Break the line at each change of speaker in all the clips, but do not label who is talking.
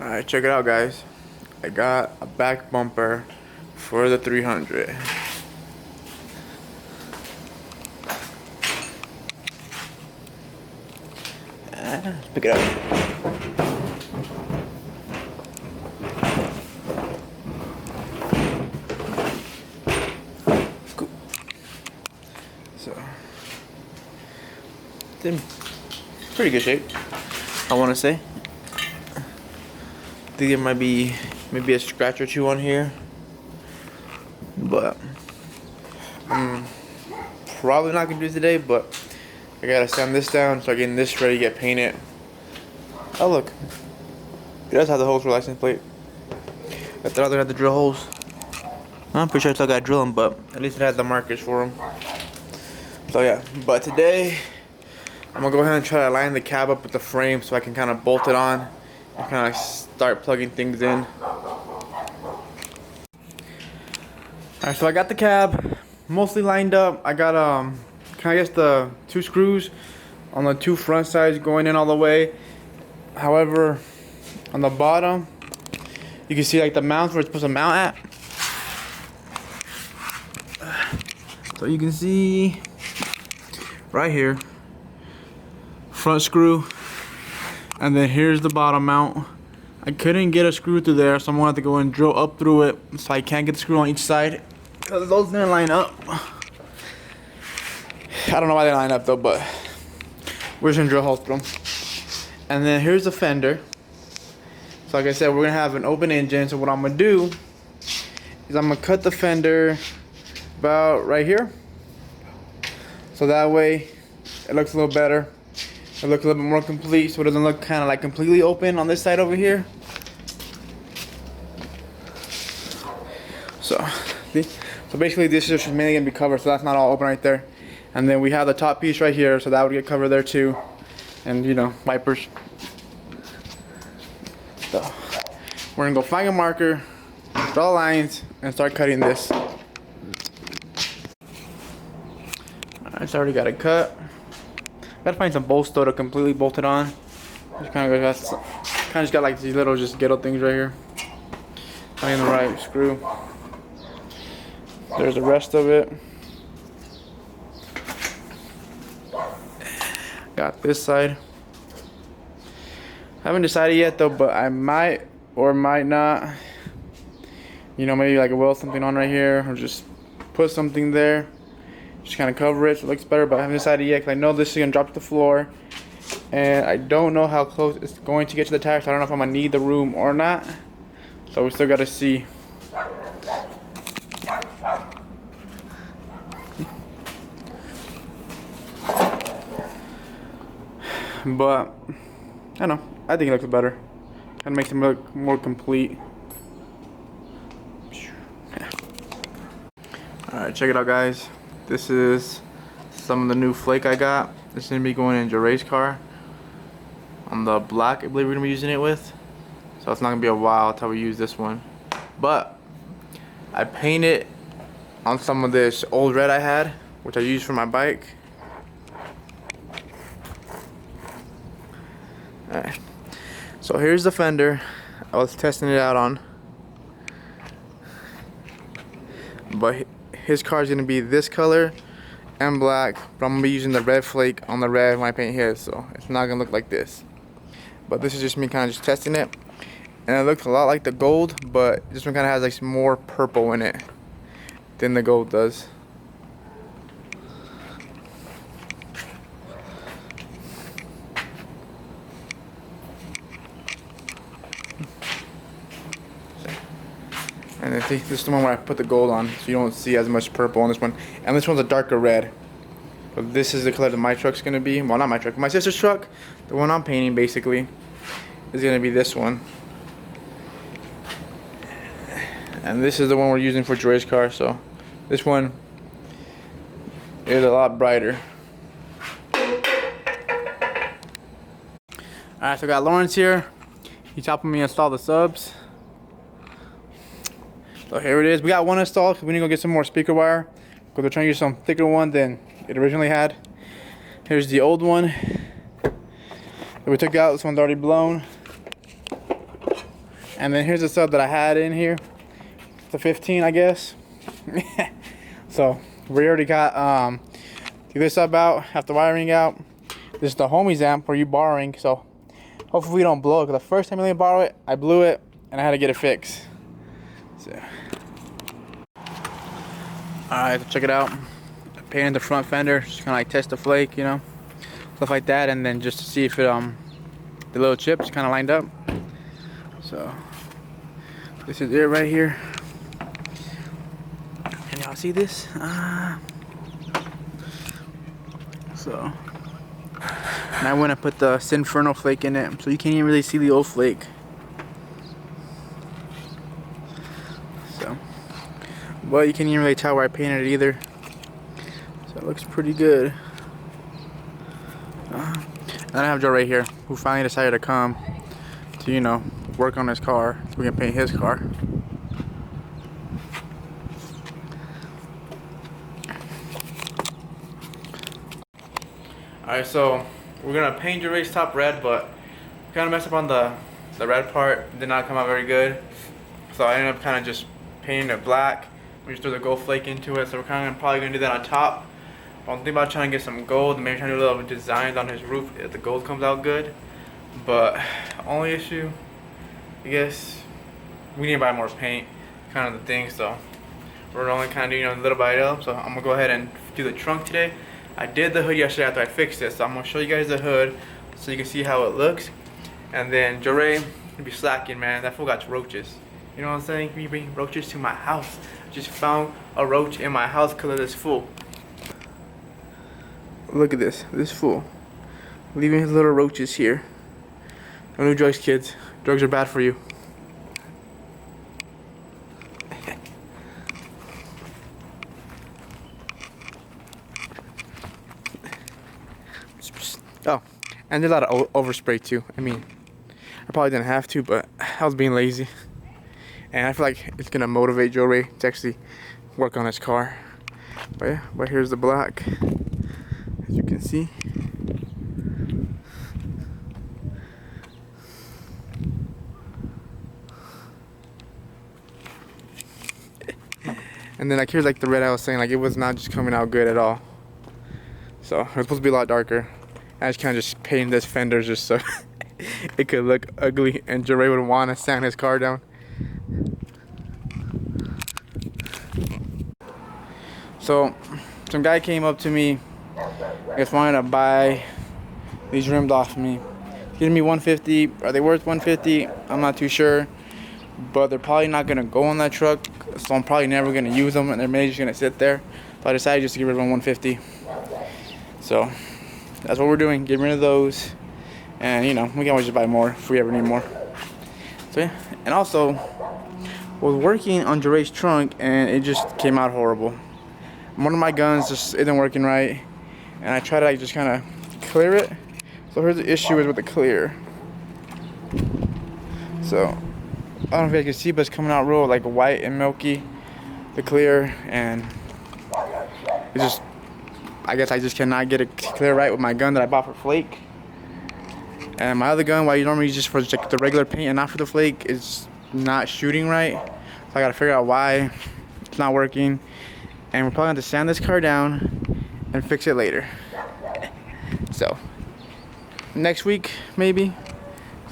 Alright, check it out, guys. I got a back bumper for the 300. Let's pick it up. Cool. So, it's in pretty good shape, I want to say. I think there might be maybe a scratch or two on here, but I'm probably not gonna do it today. But I gotta sand this down, start getting this ready to get painted. Oh look, it does have the holes for license plate. I thought they had the drill holes. I'm pretty sure I still gotta drill them, but at least it has the markers for them. So yeah, but today I'm gonna go ahead and try to line the cab up with the frame so I can kind of bolt it on and kind of start plugging things in. Alright, so I got the cab mostly lined up. I got kind of guess the 2 screws on the 2 front sides going in all the way. However, on the bottom you can see like the mounts where it's supposed to mount at. So you can see right here, front screw, and then here's the bottom mount. I couldn't get a screw through there, so I'm gonna have to go and drill up through it, so I can't get the screw on each side because those didn't line up. I don't know why they line up though, but we're just gonna drill holes through them. And then here's the fender. So like I said, we're gonna have an open engine. So what I'm gonna do is I'm gonna cut the fender about right here, so that way it looks a little better. It looks a little bit more complete, so it doesn't look kind of like completely open on this side over here. So basically this is just mainly gonna be covered, so that's not all open right there. And then we have the top piece right here, so that would get covered there too. And you know, wipers. So we're gonna go find a marker, draw lines, and start cutting this. Alright, so I already got it cut. Gotta find some bolts though to completely bolt it on. Just kind of just got like these little just ghetto things right here. Finding the right screw. There's the rest of it. Got this side. Haven't decided yet though, but I might or might not. You know, maybe like weld something on right here, or just put something there. Just kind of cover it so it looks better, but I haven't decided yet because I know this is gonna drop to the floor, and I don't know how close it's going to get to the tire, so I don't know if I'm gonna need the room or not. So we still gotta see. But I don't know. I think it looks better. Kind of makes it look more complete. All right, check it out, guys. This is some of the new flake I got. This is gonna be going in Jeray's car on the black, I believe we're gonna be using it with. So it's not gonna be a while until we use this one. But I painted on some of this old red I had, which I used for my bike. Alright. So here's the fender I was testing it out on. But his car is going to be this color and black, but I'm going to be using the red flake on the red when I paint his, so it's not going to look like this. But this is just me kind of just testing it, and it looks a lot like the gold, but this one kind of has like some more purple in it than the gold does. And then see, this is the one where I put the gold on, so you don't see as much purple on this one. And this one's a darker red. But this is the color that my truck's gonna be. Well, not my truck, my sister's truck. The one I'm painting basically is gonna be this one. And this is the one we're using for Joy's car, so this one is a lot brighter. Alright, so I got Lawrence here. He's helping me install the subs. So here it is. We got one installed because we need to go get some more speaker wire, because we're trying to use some thicker one than it originally had. Here's the old one that we took out. This one's already blown.
And then here's the sub that I had in here, the 15, I guess. So we already got this sub out, have the wiring out. This is the homies amp for you borrowing, so hopefully we don't blow it. Cause the first time I borrow it, I blew it and I had to get it fixed. So, alright, check it out. Painted the front fender, just kind of like test the flake, you know, stuff like that, and then just to see if it the little chips kind of lined up. So this is it right here. Can y'all see this? So now I want to put the Sinferno flake in it, so you can't even really see the old flake. So, but you can't even really tell where I painted it either. So it looks pretty good. And I have Joe right here, who finally decided to come to, you know, work on his car so we can paint his car.
Alright, so we're gonna paint your race top red, but kind of messed up on the red part. Did not come out very good, so I ended up kind of just painting it black. We just threw the gold flake into it, so we're kind of probably gonna do that on top. I'm thinking about trying to get some gold, maybe trying to do a little designs on his roof if the gold comes out good. But only issue, I guess, we need to buy more paint, kind of the thing. So we're only kind of doing a little by little. So I'm gonna go ahead and do the trunk today. I did the hood yesterday after I fixed it, so I'm gonna show you guys the hood so you can see how it looks. And then Joray will be slacking, man. That fool got roaches. You know what I'm saying? You bring roaches to my house. I just found a roach in my house because of this fool. Look at this fool. Leaving his little roaches here. Don't do drugs, kids. Drugs are bad for you. Oh, and there's a lot of overspray too. I mean, I probably didn't have to, but I was being lazy. And I feel like it's gonna motivate Joe Ray to actually work on his car. But yeah, but here's the black, as you can see. And then like here's like the red I was saying, like it was not just coming out good at all. So it was supposed to be a lot darker. I just kind of just painted this fender just so it could look ugly and Joe Ray would want to sand his car down. So some guy came up to me, I guess wanted to buy these rims off me. Giving me 150. Are they worth 150? I'm not too sure, but they're probably not gonna go on that truck, so I'm probably never gonna use them, and they're maybe just gonna sit there. So I decided just to get rid of them 150. So that's what we're doing, getting rid of those, and you know, we can always just buy more if we ever need more. So yeah, and also was working on Jeray's trunk and it just came out horrible. One of my guns just isn't working right, and I try to like just kind of clear it. So here's the issue is with the clear. So I don't know if you guys can see, but it's coming out real like white and milky, the clear, and it just, I guess I just cannot get it clear right with my gun that I bought for flake. And my other gun, why you normally use just for like the regular paint and not for the flake, is not shooting right. So I gotta figure out why it's not working. And we're probably going to sand this car down and fix it later. So next week maybe,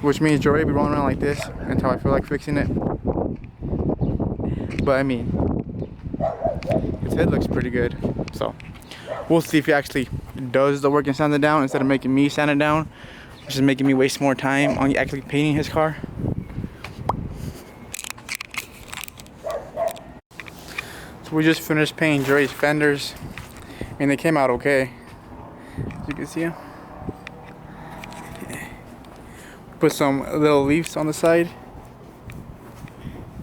which means Joey will be rolling around like this until I feel like fixing it. But I mean, his head looks pretty good, so we'll see if he actually does the work and sand it down instead of making me sand it down, which is making me waste more time on actually painting his car. So we just finished painting Joey's fenders. I mean, they came out okay, as you can see them. Put some little leaves on the side.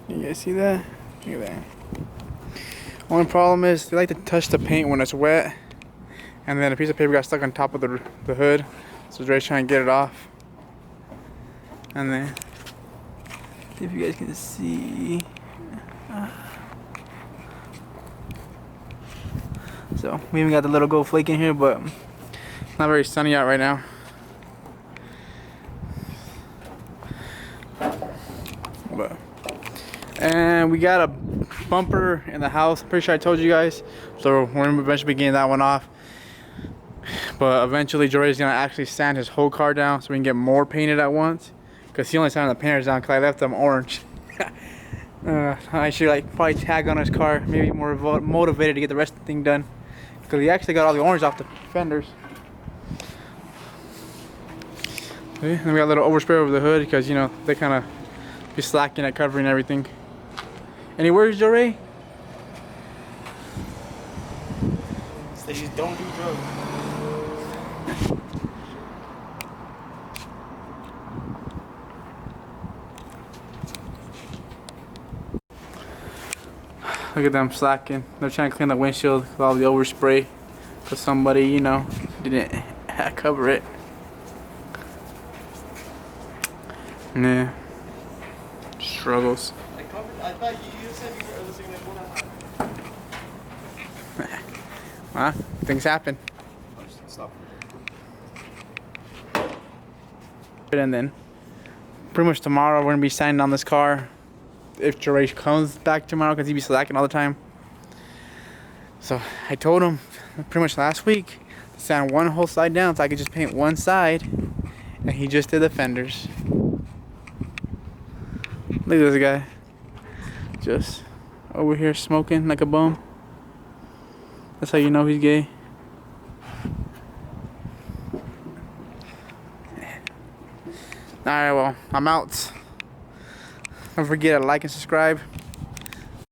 You guys see that? Look at that. Only problem is they like to touch the paint when it's wet, and then a piece of paper got stuck on top of the hood, so Dre's trying to get it off. And then, if you guys can see, so we even got the little gold flake in here, but it's not very sunny out right now.
But and we got a bumper in the house. Pretty sure I told you guys. So we're gonna eventually be getting that one off. But eventually Jordy's gonna actually sand his whole car down so we can get more painted at once. Cause he only sanded the painters down because I left them orange. I should like probably tag on his car. Maybe more motivated to get the rest of the thing done. Cause he actually got all the orange off the fenders. Okay, and we got a little overspray over the hood because you know they kind of be slacking at covering everything. Any words, Jory?
They just don't do drugs.
Look at them slacking. They're trying to clean the windshield with all the overspray because somebody, you know, didn't cover it. Nah. Struggles.
I thought you said you were listening to one.
Huh? Things happen.
Stop.
And then pretty much tomorrow we're gonna be signing on this car if Joray comes back tomorrow because he be slacking all the time. So I told him pretty much last week to sand one whole side down so I could just paint one side, and he just did the fenders. Look at this guy, just over here smoking like a bum. That's how you know he's gay. Alright, well, I'm out. Don't forget to like and subscribe.